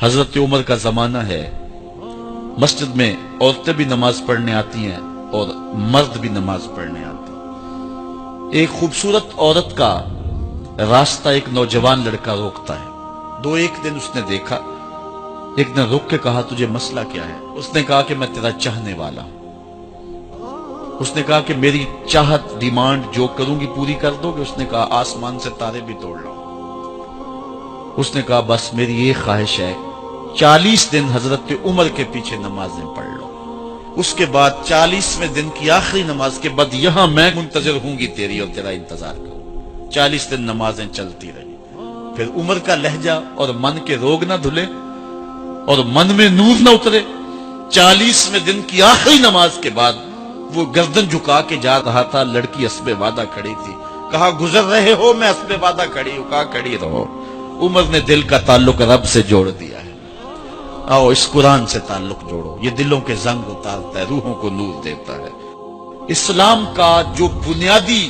حضرت عمر کا زمانہ ہے، مسجد میں عورتیں بھی نماز پڑھنے آتی ہیں اور مرد بھی نماز پڑھنے آتے ہیں۔ ایک خوبصورت عورت کا راستہ ایک نوجوان لڑکا روکتا ہے۔ ایک دن اس نے دیکھا، ایک دن رک کے کہا تجھے مسئلہ کیا ہے؟ اس نے کہا کہ میں تیرا چاہنے والا ہوں۔ اس نے کہا کہ میری چاہت ڈیمانڈ جو کروں گی پوری کر دو گے؟ اس نے کہا آسمان سے تارے بھی توڑ لو۔ اس نے کہا بس میری یہ خواہش ہے 40 دن حضرت عمر کے پیچھے نمازیں پڑھ لو، اس کے بعد 40ویں دن کی آخری نماز کے بعد یہاں میں منتظر ہوں گی تیری اور تیرا انتظار کروں۔ 40 دن نمازیں چلتی رہی۔ پھر عمر کا لہجہ اور من کے روگ نہ دھلے اور من میں نور نہ اترے۔ 40ویں دن کی آخری نماز کے بعد وہ گردن جھکا کے جا رہا تھا، لڑکی اسبِ وعدہ کھڑی تھی۔ کہا گزر رہے ہو؟ میں اسبِ وعدہ کھڑی ہوں۔ کہا کھڑی رہو۔ عمر نے دل کا تعلق رب سے جوڑ دیا ہے۔ آؤ اس قرآن سے تعلق جوڑو، یہ دلوں کے زنگ اتارتا ہے، روحوں کو نور دیتا ہے۔ اسلام کا جو بنیادی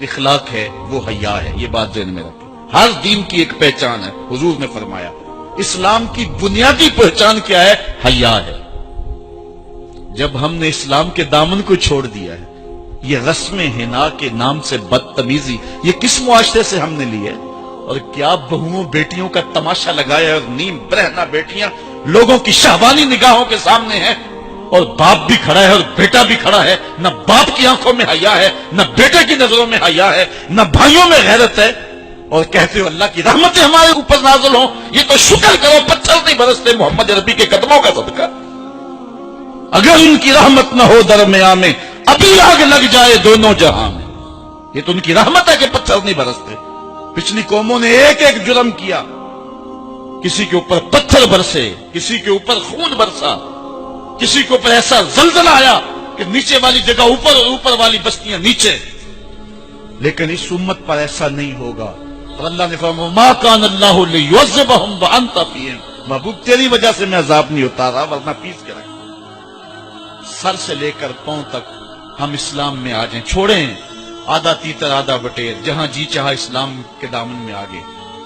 اخلاق ہے وہ حیا ہے، یہ بات ذہن میں رکھیں۔ ہر دین کی ایک پہچان ہے، حضور نے فرمایا اسلام کی بنیادی پہچان کیا ہے؟ حیا ہے۔ جب ہم نے اسلام کے دامن کو چھوڑ دیا ہے، یہ رسم حنا کے نام سے بدتمیزی یہ کس معاشرے سے ہم نے لی ہے؟ اور کیا بہوؤں بیٹیوں کا تماشا لگایا، اور نیم برہنہ بیٹیاں لوگوں کی شہوانی نگاہوں کے سامنے ہیں، اور باپ بھی کھڑا ہے اور بیٹا بھی کھڑا ہے۔ نہ باپ کی آنکھوں میں حیا ہے، نہ بیٹے کی نظروں میں حیا ہے، نہ بھائیوں میں غیرت ہے، اور کہتے ہو اللہ کی رحمتیں ہمارے اوپر نازل ہوں۔ یہ تو شکر کرو پتھر نہیں برستے محمد عربی کے قدموں کا صدقہ۔ اگر ان کی رحمت نہ ہو درمیان میں ابھی آگ لگ جائے دونوں جہاں میں۔ یہ تو ان کی رحمت ہے کہ پتھر نہیں برستے۔ پچھلی قوموں نے ایک ایک جرم کیا، کسی کے اوپر پتھر برسے، کسی کے اوپر خون برسا، کسی کے اوپر ایسا زلزلہ آیا کہ نیچے والی جگہ اوپر اور اوپر والی بستیاں نیچے، لیکن اس امت پر ایسا نہیں ہوگا۔ اور اللہ نے فرمایا ما کان اللہ لیعذبہم وانت فیہم، محبوب تیری وجہ سے میں عذاب نہیں اتارا ورنہ پیس کے رکھ۔ سر سے لے کر پاؤں تک ہم اسلام میں آ جائیں، چھوڑیں آدھا تیتر آدھا بٹیر، جہاں جی چاہا اسلام کے دامن میں آگے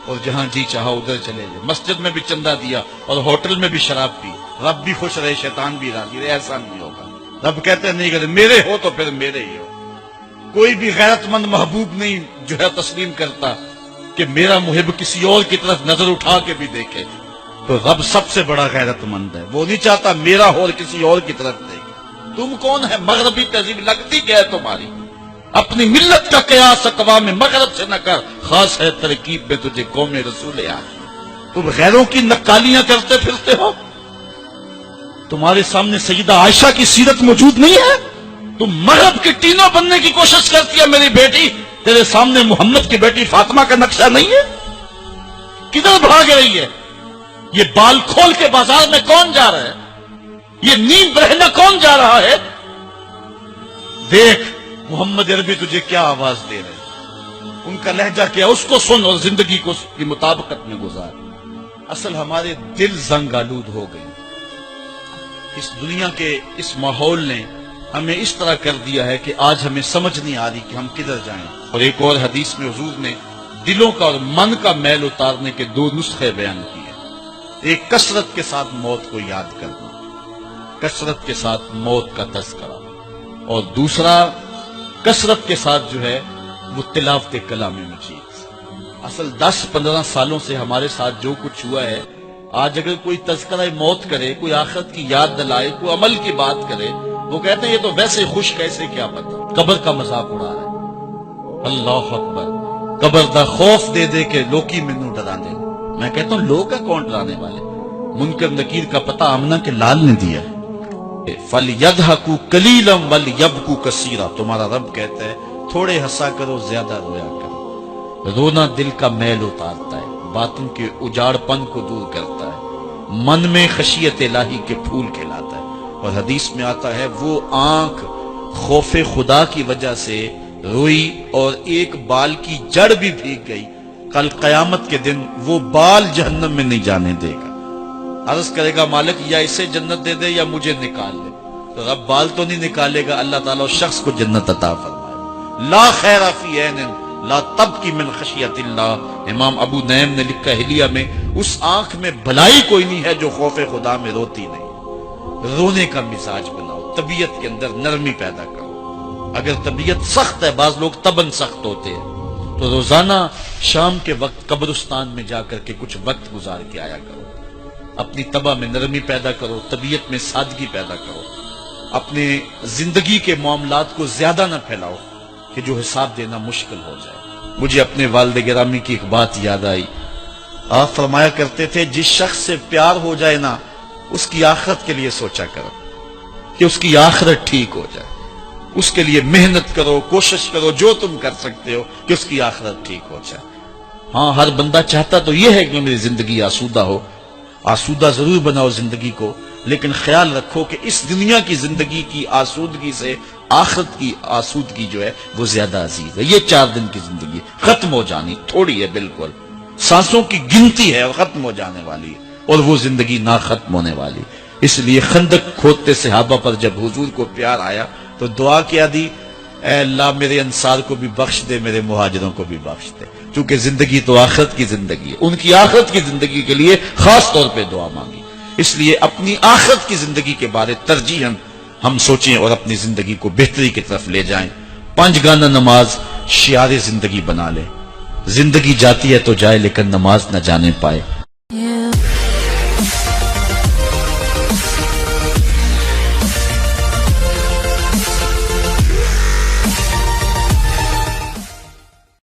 اور جہاں جی چاہا ادھر چلے گئے۔ مسجد میں بھی چندہ دیا اور ہوٹل میں بھی شراب پی، رب بھی خوش رہے شیطان بھی راضی رہے، ایسا نہیں ہوگا۔ رب کہتے نہیں کہ میرے ہو تو پھر میرے ہی ہو۔ کوئی بھی غیرت مند محبوب نہیں جو ہے تسلیم کرتا کہ میرا محب کسی اور کی طرف نظر اٹھا کے بھی دیکھے، تو رب سب سے بڑا غیرت مند ہے، وہ نہیں چاہتا میرا ہو اور کسی اور کی طرف دیکھے۔ تم کون ہے؟ مغربی تہذیب لگتی کیا ہے تمہاری؟ اپنی ملت کا قیاس اقوام مغرب سے نہ کر، خاص ہے ترکیب میں تجھے قوم رسول آخر۔ تم غیروں کی نقالیاں کرتے پھرتے ہو، تمہارے سامنے سیدہ عائشہ کی سیرت موجود نہیں ہے؟ تم مغرب کی ٹینوں بننے کی کوشش کرتی ہے میری بیٹی، تیرے سامنے محمد کی بیٹی فاطمہ کا نقشہ نہیں ہے؟ کدھر بھاگ رہی ہے؟ یہ بال کھول کے بازار میں کون جا رہا ہے؟ یہ نیم برہنہ کون جا رہا ہے؟ دیکھ محمد عربی تجھے کیا آواز دے رہے ہیں، ان کا لہجہ کیا، اس کو سن اور زندگی کو اس کی مطابقت میں گزار۔ اصل ہمارے دل زنگ آلود ہو گئے، اس دنیا کے اس ماحول نے ہمیں اس طرح کر دیا ہے کہ آج ہمیں سمجھ نہیں آ رہی کہ ہم کدھر جائیں۔ اور ایک اور حدیث میں حضور نے دلوں کا اور من کا میل اتارنے کے 2 نسخے بیان کیے، ایک کثرت کے ساتھ موت کو یاد کرنا، کثرت کے ساتھ موت کا تذکرہ، اور دوسرا کثرت کے ساتھ جو ہے وہ تلاوت کلام مجید۔ اصل 10-15 سالوں سے ہمارے ساتھ جو کچھ ہوا ہے، آج اگر کوئی تذکرہ موت کرے، کوئی آخرت کی یاد دلائے، کوئی عمل کی بات کرے، وہ کہتے ہیں یہ تو ویسے خوش کیسے کیا پتا، قبر کا مذاق اڑا رہا ہے۔ اللہ اکبر، قبر دا خوف دے دے کے لوکی مینوں ڈرا دے۔ میں کہتا ہوں لوگ ہے کون ڈرانے والے؟ منکر نکیر کا پتہ آمنہ کے لال نے دیا ہے۔ فَلْيَضْحَكُوا قَلِيلًا وَلْيَبْكُوا كَثِيرًا، تمہارا رب کہتا ہے تھوڑے ہنسا کرو زیادہ رویا کرو۔ رونا دل کا میل اتارتا ہے، باتوں کے اجاڑ پن کو دور کرتا ہے، من میں خشیت الہی کے پھول کھلاتا ہے۔ اور حدیث میں آتا ہے وہ آنکھ خوف خدا کی وجہ سے روئی اور ایک بال کی جڑ بھی بھیگ گئی، کل قیامت کے دن وہ بال جہنم میں نہیں جانے دے گا۔ عرض کرے گا مالک یا اسے جنت دے دے یا مجھے نکال لے، تو رب بال تو نہیں نکالے گا، اللہ تعالیٰ اس شخص کو جنت عطا فرمائے۔ لا خیر فی عین لا تبکی من خشیت اللہ، امام ابو نعیم نے لکھا حلیہ میں، اس آنکھ میں بھلائی کوئی نہیں ہے جو خوف خدا میں روتی نہیں۔ رونے کا مزاج بناؤ، طبیعت کے اندر نرمی پیدا کرو۔ اگر طبیعت سخت ہے، بعض لوگ تباً سخت ہوتے ہیں، تو روزانہ شام کے وقت قبرستان میں جا کر کے کچھ وقت گزار کے آیا کرو، اپنی طبع میں نرمی پیدا کرو، طبیعت میں سادگی پیدا کرو، اپنے زندگی کے معاملات کو زیادہ نہ پھیلاؤ کہ جو حساب دینا مشکل ہو جائے۔ مجھے اپنے والد گرامی کی ایک بات یاد آئی، آپ فرمایا کرتے تھے جس شخص سے پیار ہو جائے نا، اس کی آخرت کے لیے سوچا کرو کہ اس کی آخرت ٹھیک ہو جائے، اس کے لیے محنت کرو، کوشش کرو، جو تم کر سکتے ہو کہ اس کی آخرت ٹھیک ہو جائے۔ ہاں، ہر بندہ چاہتا تو یہ ہے کہ میری زندگی آسودہ ہو، آسودہ ضرور بناؤ زندگی کو، لیکن خیال رکھو کہ اس دنیا کی زندگی کی آسودگی سے آخرت کی آسودگی جو ہے وہ زیادہ عزیز ہے۔ یہ 4 دن کی زندگی ختم ہو جانی، تھوڑی ہے، بالکل سانسوں کی گنتی ہے اور ختم ہو جانے والی ہے، اور وہ زندگی نہ ختم ہونے والی۔ اس لیے خندق کھودتے صحابہ پر جب حضور کو پیار آیا تو دعا کیا دی، اے اللہ میرے انصار کو بھی بخش دے، میرے مہاجروں کو بھی بخش دے، کیونکہ زندگی تو آخرت کی زندگی ہے، ان کی آخرت کی زندگی کے لیے خاص طور پہ دعا مانگی۔ اس لیے اپنی آخرت کی زندگی کے بارے ترجیحاً ہم سوچیں اور اپنی زندگی کو بہتری کی طرف لے جائیں۔ 5 گانہ نماز شعار زندگی بنا لے۔ زندگی جاتی ہے تو جائے، لیکن نماز نہ جانے پائے۔